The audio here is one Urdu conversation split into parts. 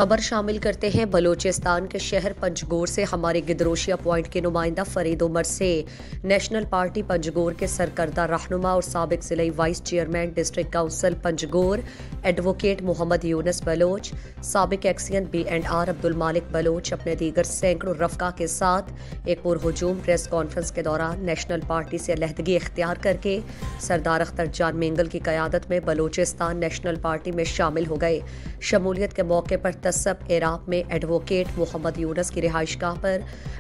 خبر شامل کرتے ہیں بلوچستان کے شہر پنجگور سے ہمارے گدروشیا پوائنٹ کے نمائندہ فرید عمر سے۔ نیشنل پارٹی پنجگور کے سرکردہ رہنما اور سابق ضلعی vice chairman district council Panjgur advocate Muhammad Younus Baloch, سابق ایکسین B&R عبدالمالک بلوچ اپنے دیگر سینکڑوں رفقا کے ساتھ ایک پرہجوم پریس کانفرنس کے دوران نیشنل پارٹی سے علیحدگی اختیار کر کے سردار اختر جان مینگل کی قیادت میں بلوچستان نیشنل پارٹی میں شامل ہو گئے۔ شمولیت کے موقع پر تصب عراق میں ایڈوکیٹ محمد یونس کی رہائش گاہ پر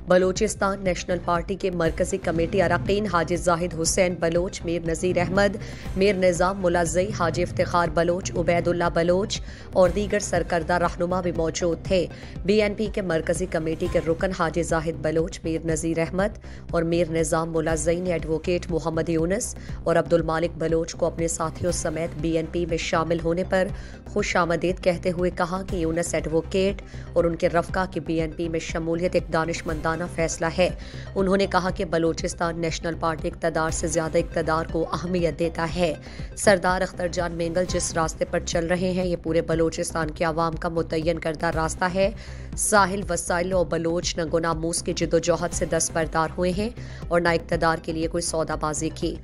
بلوچستان نیشنل پارٹی کے مرکزی کمیٹی اراکین حاجی زاہد حسین بلوچ، میر نذیر احمد، میر نظام ملازئی، حاجی افتخار بلوچ، عبید اللہ بلوچ اور دیگر سرکردہ رہنما بھی موجود تھے۔ BNP کے مرکزی کمیٹی کے رکن حاجی زاہد بلوچ، میر نذیر احمد اور میر نظام ملازئی نے ایڈوکیٹ محمد یونس اور عبدالمالک بلوچ کو اپنے ساتھیوں سمیت BNP میں شامل ہونے پر خوش آمدید کہتے ہوئے کہا کہ یونس ایڈوکیٹ اور ان کے رفقا کی BNP میں شمولیت ایک دانشمندانہ فیصلہ ہے۔ انہوں نے کہا کہ بلوچستان نیشنل پارٹی اقتدار سے زیادہ اقتدار کو اہمیت دیتا ہے۔ سردار اختر جان مینگل جس راستے پر چل رہے ہیں یہ پورے بلوچستان کے عوام کا متعین کردہ راستہ ہے۔ ساحل وسائل اور بلوچ ننگ و ناموس کی جدوجہد سے دستبردار ہوئے ہیں اور نہ اقتدار کے لیے کوئی سودا بازی کی۔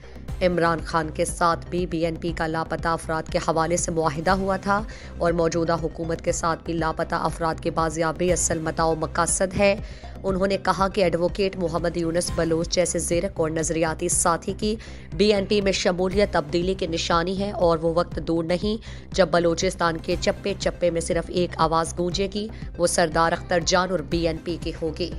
عمران خان کے ساتھ بھی BNP کا لاپتہ افراد کے حوالے سے معاہدہ ہوا تھا اور موجودہ حکومت کے ساتھ بھی لاپتہ افراد کی بازیابی اصل متاع و مقصد ہے۔ انہوں نے کہا کہ ایڈوکیٹ محمد یونس بلوچ جیسے زیرک اور نظریاتی ساتھی کی BNP میں شمولیت تبدیلی کی نشانی ہے اور وہ وقت دور نہیں جب بلوچستان کے چپے چپے میں صرف ایک آواز گونجے گی، وہ سردار اختر جان اور BNP کی ہوگی۔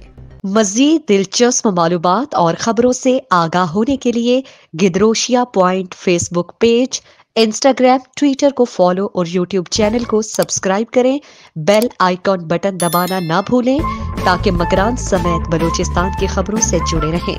مزید دلچسپ معلومات اور خبروں سے آگاہ ہونے کے لیے Gedrosia point Facebook page, Instagram, Twitter کو فالو اور یوٹیوب چینل کو سبسکرائب کریں۔ بیل آئیکن بٹن دبانا نہ بھولیں تاکہ مکران سمیت بلوچستان کی خبروں سے جڑے رہیں۔